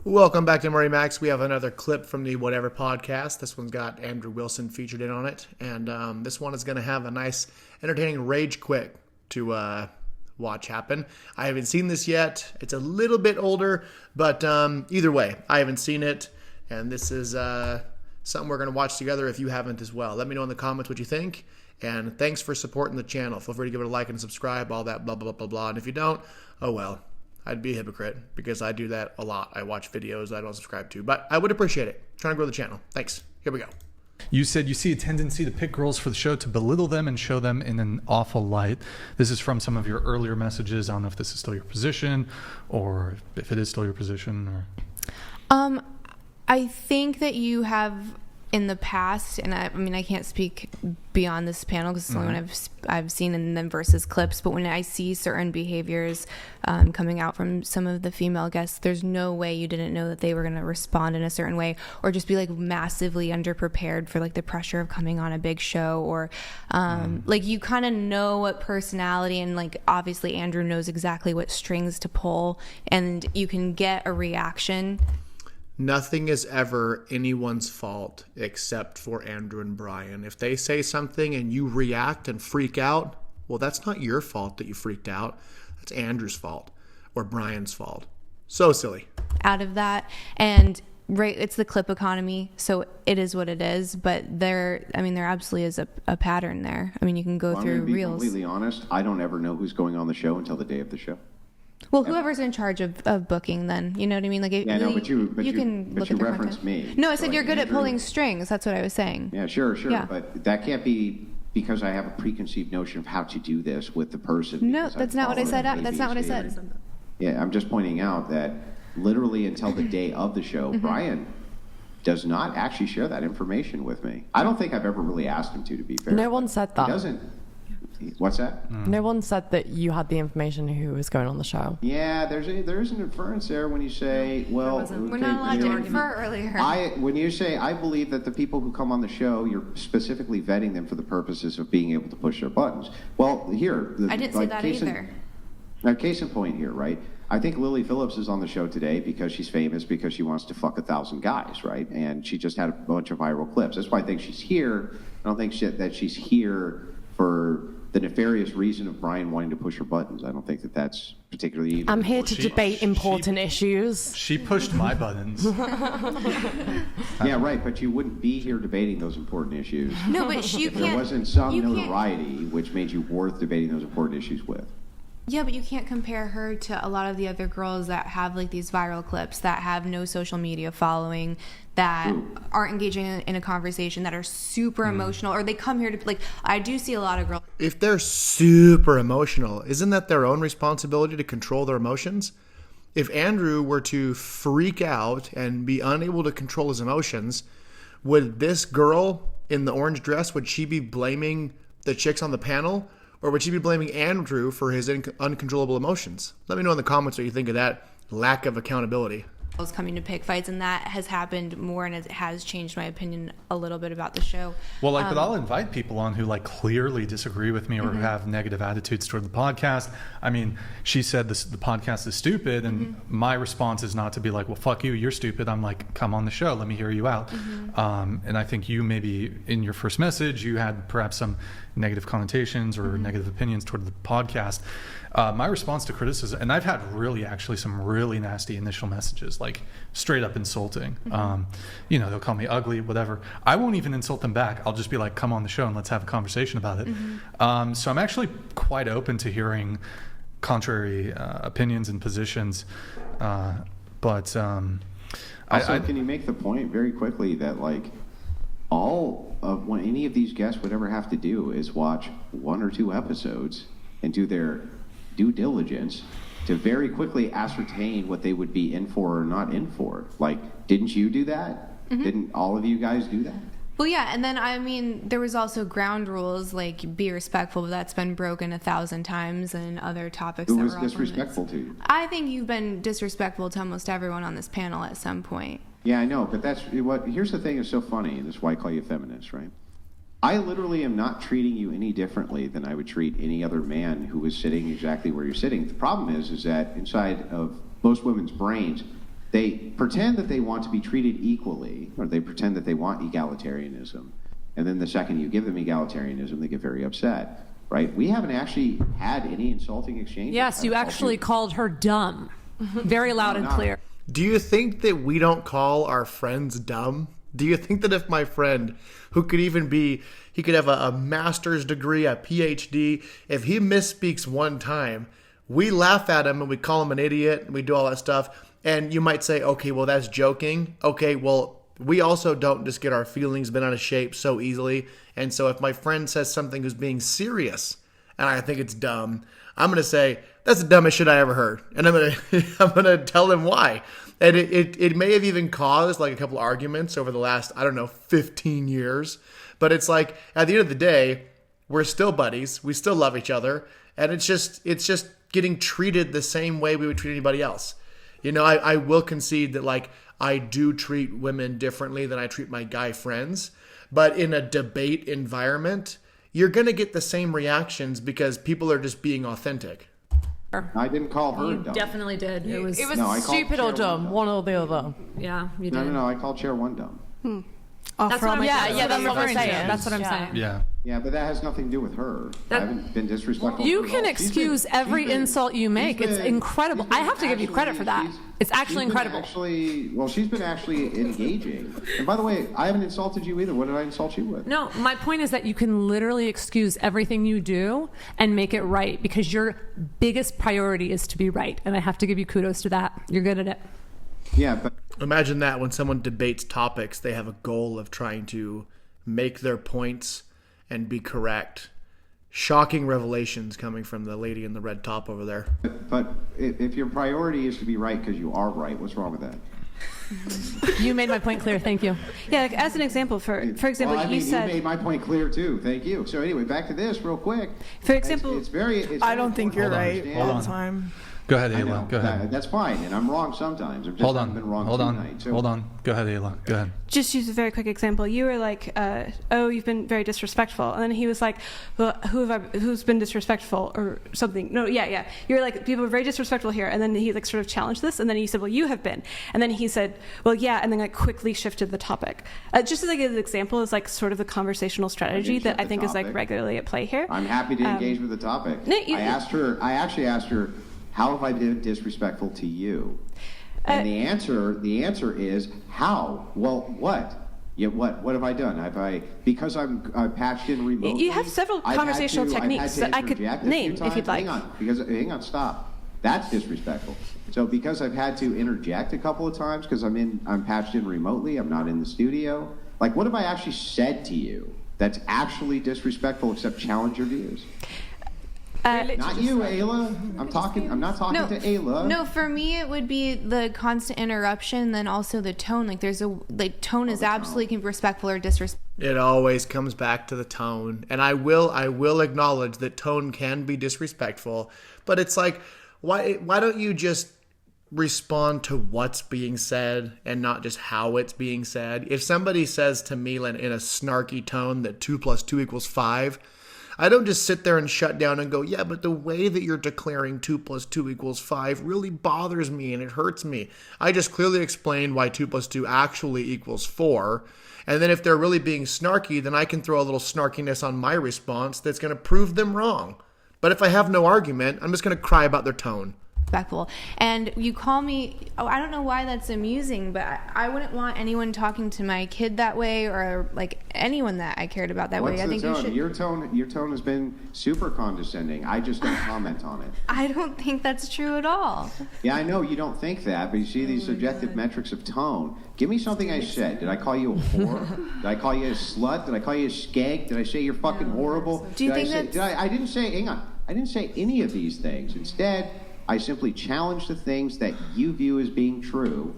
Welcome back to MurrayMax. We have another clip from the Whatever podcast. This one's got Andrew Wilson featured in on it. And this one is going to have a nice, entertaining rage quit to watch happen. I haven't seen this yet. It's a little bit older, but either way, I haven't seen it. And this is something we're going to watch together if you haven't as well. Let me know in the comments what you think. And thanks for supporting the channel. Feel free to give it a like and subscribe, all that blah, blah, blah, blah. And if you don't, oh well. I'd be a hypocrite because I do that a lot. I watch videos I don't subscribe to, but I would appreciate it. Trying to grow the channel. Thanks. Here we go. You said you see a tendency to pick girls for the show to belittle them and show them in an awful light. This is from some of your earlier messages. I don't know if this is still your position or if it is still your position. Or I think that you have in the past, and I mean, I can't speak beyond this panel because it's the only one I've seen in them versus clips, but when I see certain behaviors coming out from some of the female guests, there's no way you didn't know that they were going to respond in a certain way or just be like massively underprepared for like the pressure of coming on a big show or like you kind of know what personality, and like obviously Andrew knows exactly what strings to pull and you can get a reaction. Nothing is ever anyone's fault except for Andrew and Brian. If they say something and you react and freak out, well, that's not your fault that you freaked out. That's Andrew's fault or Brian's fault. So silly. Out of that, and right, it's the clip economy, so it is what it is. But there absolutely is a pattern there. I mean, you can go through I'm reels. To be completely honest, I don't ever know who's going on the show until the day of the show. Well, whoever's in charge of booking, then you know what I mean. Like, yeah, no, but you can look at the referenced content. me. No, I said you're good Andrew, at pulling strings. That's what I was saying. Yeah, sure, Yeah. But that can't be because I have a preconceived notion of how to do this with the person. No, that's not what I said. That's not what I said. Yeah, I'm just pointing out that literally until the day of the show, Brian does not actually share that information with me. I don't think I've ever really asked him to be fair. No one said that. He doesn't. What's that? No one said that you had the information who was going on the show. Yeah, there is an inference there when you say, well, We're not allowed to infer earlier. When you say, I believe that the people who come on the show, you're specifically vetting them for the purposes of being able to push their buttons. Well, here, I didn't say that either. Now, case in point here, right? I think Lily Phillips is on the show today because she's famous because she wants to fuck 1,000 guys, right? And she just had a bunch of viral clips. That's why I think she's here. I don't think that she's here for the nefarious reason of Brian wanting to push her buttons. I don't think that that's particularly even. I'm here to debate important issues. She pushed my buttons. Yeah, right, but you wouldn't be here debating those important issues. No, but you if can't. there wasn't some notoriety which made you worth debating those important issues with. Yeah, but you can't compare her to a lot of the other girls that have like these viral clips that have no social media following, that aren't engaging in a conversation, that are super emotional, or they come here to like. I do see a lot of girls. If they're super emotional, isn't that their own responsibility to control their emotions? If Andrew were to freak out and be unable to control his emotions, would this girl in the orange dress, would she be blaming the chicks on the panel? Or would she be blaming Andrew for his uncontrollable emotions? Let me know in the comments what you think of that lack of accountability. Coming to pick fights, and that has happened more, and it has changed my opinion a little bit about the show. Well, but I'll invite people on who like clearly disagree with me or who have negative attitudes toward the podcast. I mean, she said the podcast is stupid, and my response is not to be like, well, fuck you, you're stupid. I'm like, come on the show, let me hear you out. And I think you maybe in your first message, you had perhaps some negative connotations or negative opinions toward the podcast. My response to criticism, and I've had actually some really nasty initial messages, like straight up insulting. They'll call me ugly, whatever. I won't even insult them back. I'll just be like, come on the show and let's have a conversation about it. So I'm actually quite open to hearing contrary opinions and positions. Can you make the point very quickly that like all of what any of these guests would ever have to do is watch 1 or 2 episodes and do their due diligence to very quickly ascertain what they would be in for or not in for. Like, didn't you do that? Didn't all of you guys do that? Well, yeah, and then, I mean, there was also ground rules, like, be respectful, but that's been broken 1,000 times, and other topics Who that was were off disrespectful to you? I think you've been disrespectful to almost everyone on this panel at some point. Yeah, I know, but here's the thing that's so funny, and this is why I call you a feminist, right? I literally am not treating you any differently than I would treat any other man who was sitting exactly where you're sitting. The problem is that inside of most women's brains, they pretend that they want to be treated equally, or they pretend that they want egalitarianism. And then the second you give them egalitarianism, they get very upset, right? We haven't actually had any insulting exchanges. Yes, you actually called her dumb. Very loud and clear. Do you think that we don't call our friends dumb? Do you think that if my friend, who could even be, he could have a master's degree, a PhD, if he misspeaks one time, we laugh at him and we call him an idiot and we do all that stuff. And you might say, okay, well, that's joking. Okay, well, we also don't just get our feelings bent out of shape so easily. And so if my friend says something who's being serious and I think it's dumb, I'm going to say, that's the dumbest shit I ever heard. And I'm gonna tell him why. And it may have even caused like a couple arguments over the last, 15 years. But it's like, at the end of the day, we're still buddies. We still love each other. And it's just getting treated the same way we would treat anybody else. I will concede that like I do treat women differently than I treat my guy friends. But in a debate environment, you're going to get the same reactions because people are just being authentic. I didn't call her dumb. Definitely did. It was stupid or dumb, one or the other. Yeah, you did. No, I called Chair 1 dumb. That's what I'm saying. That's what I'm saying. That's what I'm saying. Yeah. Yeah, but that has nothing to do with her. I haven't been disrespectful. You can excuse every insult you make. It's incredible. I have to give you credit for that. It's actually incredible. She's been actually engaging. And by the way, I haven't insulted you either. What did I insult you with? No, my point is that you can literally excuse everything you do and make it right because your biggest priority is to be right. And I have to give you kudos to that. You're good at it. Yeah, but imagine that when someone debates topics, they have a goal of trying to make their points and be correct. Shocking revelations coming from the lady in the red top over there. But if your priority is to be right because you are right, what's wrong with that? You made my point clear. Thank you. Yeah, like, as an example, for example, you said... You made my point clear, too. Thank you. So anyway, back to this real quick. For example... I don't think you're right all the time. Go ahead, Ayla. Go ahead. That's fine, and I'm wrong sometimes. I've just Hold on. been wrong Hold on. tonight, so. Hold on. Go ahead, Ayla. Go ahead. Just use a very quick example. You were like, you've been very disrespectful. And then he was like, well, who's been disrespectful or something? No, yeah. You were like, people are very disrespectful here. And then he like sort of challenged this. And then he said, well, you have been. And then he said, well, yeah. And then like quickly shifted the topic. Just as like an example is like sort of the conversational strategy that I think is like regularly at play here. I'm happy to engage with the topic. I actually asked her, how have I been disrespectful to you? And the answer is how? Well, what? Yeah, what have I done? Because I'm patched in remotely? You have several conversational techniques that I could name if you'd like. Hang on, stop. That's disrespectful. So because I've had to interject a couple of times because I'm patched in remotely, I'm not in the studio. Like, what have I actually said to you that's actually disrespectful except challenge your views? Not you, Ayla. I'm not talking to Ayla. No, for me it would be the constant interruption, and then also the tone. Like tone is absolutely respectful or disrespectful. It always comes back to the tone, and I will acknowledge that tone can be disrespectful, but it's like, why don't you just respond to what's being said and not just how it's being said? If somebody says to me in a snarky tone that 2 + 2 = 5. I don't just sit there and shut down and go, yeah, but the way that you're declaring 2 + 2 = 5 really bothers me and it hurts me. I just clearly explain why 2 + 2 actually equals 4. And then if they're really being snarky, then I can throw a little snarkiness on my response that's going to prove them wrong. But if I have no argument, I'm just going to cry about their tone. Respectful. And you call me, I don't know why that's amusing, but I wouldn't want anyone talking to my kid that way or like anyone that I cared about that way. I think you should. Your tone has been super condescending. I just don't comment on it. I don't think that's true at all. Yeah, I know you don't think that, but you see these subjective metrics of tone. Give me something I said. Did I call you a whore? Did I call you a slut? Did I call you a skank? Did I say you're fucking horrible? Do you think that's... I didn't say, hang on. I didn't say any of these things. Instead, I simply challenged the things that you view as being true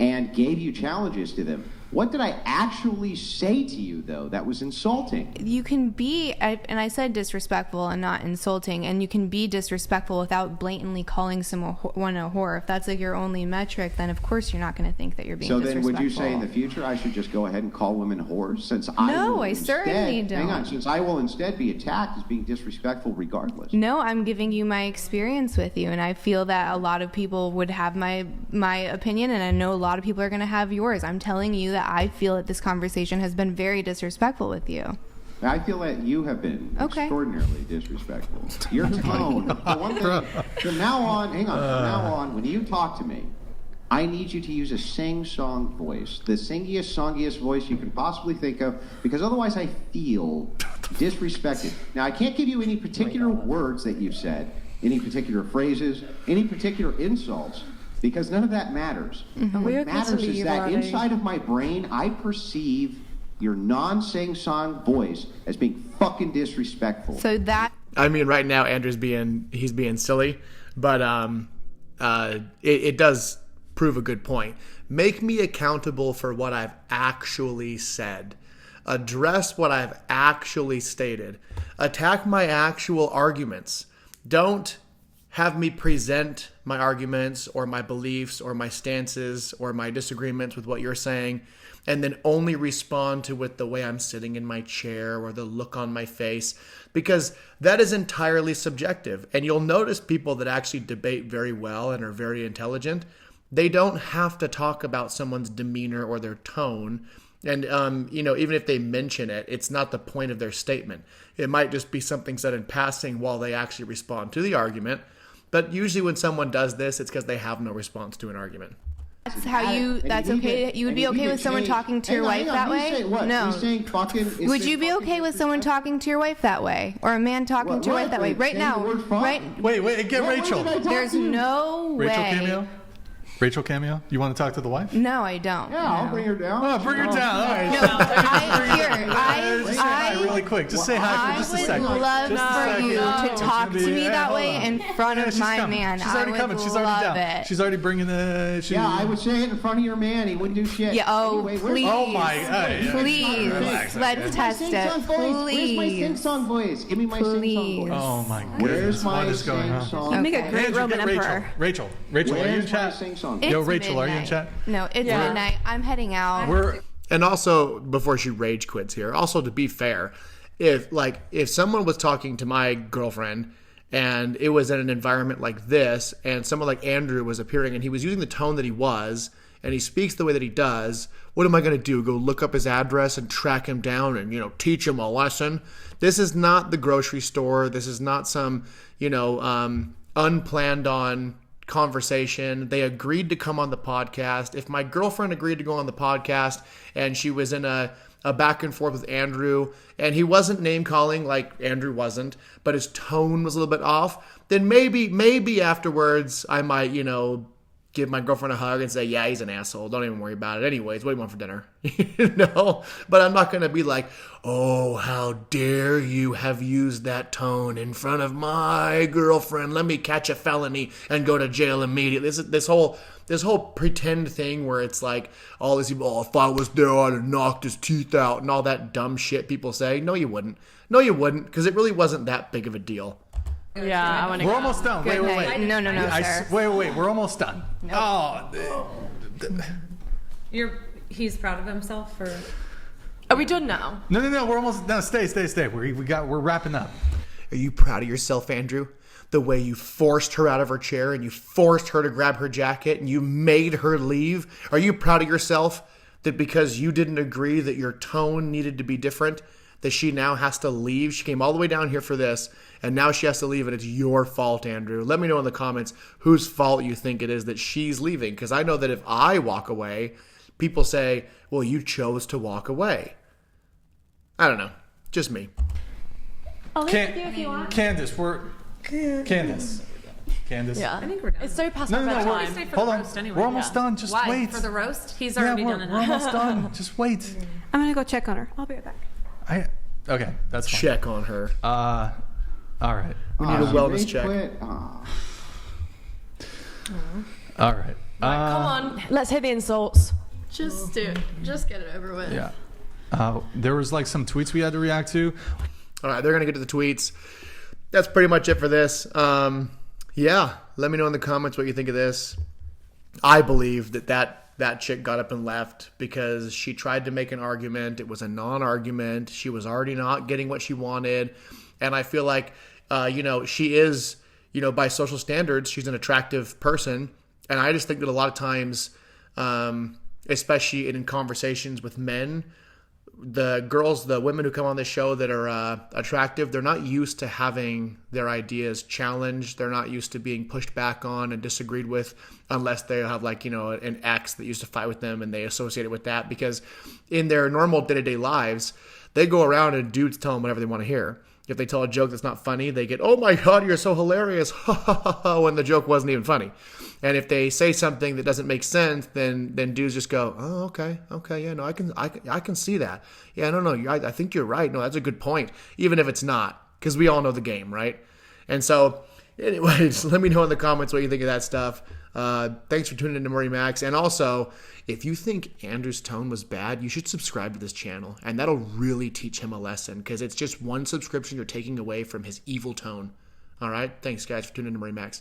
and gave you challenges to them. What did I actually say to you, though, that was insulting? You can be, and I said disrespectful and not insulting, and you can be disrespectful without blatantly calling someone a whore. If that's like your only metric, then of course you're not going to think that you're being disrespectful. So then would you say in the future I should just go ahead and call women whores? No, I certainly don't. Hang on, since I will instead be attacked as being disrespectful regardless. No, I'm giving you my experience with you, and I feel that a lot of people would have my opinion, and I know a lot of people are going to have yours. I'm telling you that I feel that this conversation has been very disrespectful with you. I feel that you have been extraordinarily disrespectful. Your tone, for one thing, from now on, when you talk to me, I need you to use a sing-song voice, the singiest, songiest voice you can possibly think of, because otherwise I feel disrespected. Now, I can't give you any particular words that you've said, any particular phrases, any particular insults, because none of that matters. Mm-hmm. What matters is that inside of my brain, I perceive your non-sing-song voice as being fucking disrespectful. So that... I mean, right now, Andrew's being silly, but it does prove a good point. Make me accountable for what I've actually said. Address what I've actually stated. Attack my actual arguments. Don't have me present my arguments or my beliefs or my stances or my disagreements with what you're saying and then only respond to it the way I'm sitting in my chair or the look on my face, because that is entirely subjective. And you'll notice people that actually debate very well and are very intelligent, they don't have to talk about someone's demeanor or their tone. And, even if they mention it, it's not the point of their statement. It might just be something said in passing while they actually respond to the argument. But usually when someone does this, it's because they have no response to an argument. That's how you. That's okay. You would be okay with someone talking to your wife that way? No. Would you be okay with someone talking to your wife that way, or a man talking to your wife that way right now? Right? Wait, get Rachel. There's no way. Rachel Cameo? You want to talk to the wife? No, I don't. Yeah, I'll bring her down. Oh, bring her down. All right. No, Just say hi really quick. Just say hi for just a second. I would love for you to talk to me that way in front of my man. She's already coming. She's already down. She's already bringing the... Yeah, I would say it in front of your man. He wouldn't do shit. Yeah, please. Oh, my... Please. Let's test it. Please. Where's my sing-song voice? Give me my sing-song voice. Oh, my goodness. Where's my what is going on? sing-song? You'd make a great Roman emperor. Rachel, are you in chat? Yo, Rachel, are you in chat? No, it's midnight. I'm heading out. And also, before she rage quits here, also to be fair, if someone was talking to my girlfriend and it was in an environment like this and someone like Andrew was appearing and he was using the tone that he was and he speaks the way that he does, what am I going to do? Go look up his address and track him down and, teach him a lesson? This is not the grocery store. This is not some, unplanned on conversation. They agreed to come on the podcast. If my girlfriend agreed to go on the podcast and she was in a back and forth with Andrew and he wasn't name calling like Andrew wasn't, but his tone was a little bit off, then maybe afterwards I might, give my girlfriend a hug and say, yeah, he's an asshole. Don't even worry about it. Anyways, what do you want for dinner? But I'm not going to be like, oh, how dare you have used that tone in front of my girlfriend. Let me catch a felony and go to jail immediately. This whole pretend thing where it's like all these people, if I was there, I'd have knocked his teeth out and all that dumb shit people say. No, you wouldn't. Because it really wasn't that big of a deal. Yeah, I want to We're almost done. Wait. No, sir. Wait. We're almost done. No. He's proud of himself, or Are we done now? No. We're almost. No, stay. We're wrapping up. Are you proud of yourself, Andrew? The way you forced her out of her chair and you forced her to grab her jacket and you made her leave? Are you proud of yourself that because you didn't agree that your tone needed to be different, that she now has to leave? She came all the way down here for this, and now she has to leave, and it's your fault, Andrew. Let me know in the comments whose fault you think it is that she's leaving, because I know that if I walk away, people say, well, you chose to walk away. I don't know. Just me. I'll leave with you if you want. Candace. Yeah. I think we're done. It's so past No, my we're, bedtime. hold on. Anyway. We're almost done. Just Why? wait. For the roast? He's already done enough. We're almost done. Just wait. I'm going to go check on her. I'll be right back. Okay, that's fine. Check on her. All right. We need a wellness check. All right. Come on. Let's hear the insults. Just do it. Just get it over with. Yeah. There was like some tweets we had to react to. All right, they're going to get to the tweets. That's pretty much it for this. Yeah, let me know in the comments what you think of this. I believe that chick got up and left because she tried to make an argument. It was a non-argument. She was already not getting what she wanted. And I feel like, she is, by social standards, she's an attractive person. And I just think that a lot of times, especially in conversations with men, the women who come on this show that are attractive, they're not used to having their ideas challenged. They're not used to being pushed back on and disagreed with unless they have an ex that used to fight with them and they associate it with that, because in their normal day-to-day lives, they go around and dudes tell them whatever they want to hear. If they tell a joke that's not funny, they get, "Oh my God, you're so hilarious," when the joke wasn't even funny. And if they say something that doesn't make sense, then dudes just go, "Oh, okay, yeah, no, I can see that. Yeah, no, I think you're right. No, that's a good point," even if it's not, because we all know the game, right? And so, anyways, let me know in the comments what you think of that stuff. Thanks for tuning in to MurrayMax. And also, if you think Andrew's tone was bad, you should subscribe to this channel, and that'll really teach him a lesson, because it's just one subscription you're taking away from his evil tone. All right? Thanks, guys, for tuning in to MurrayMax.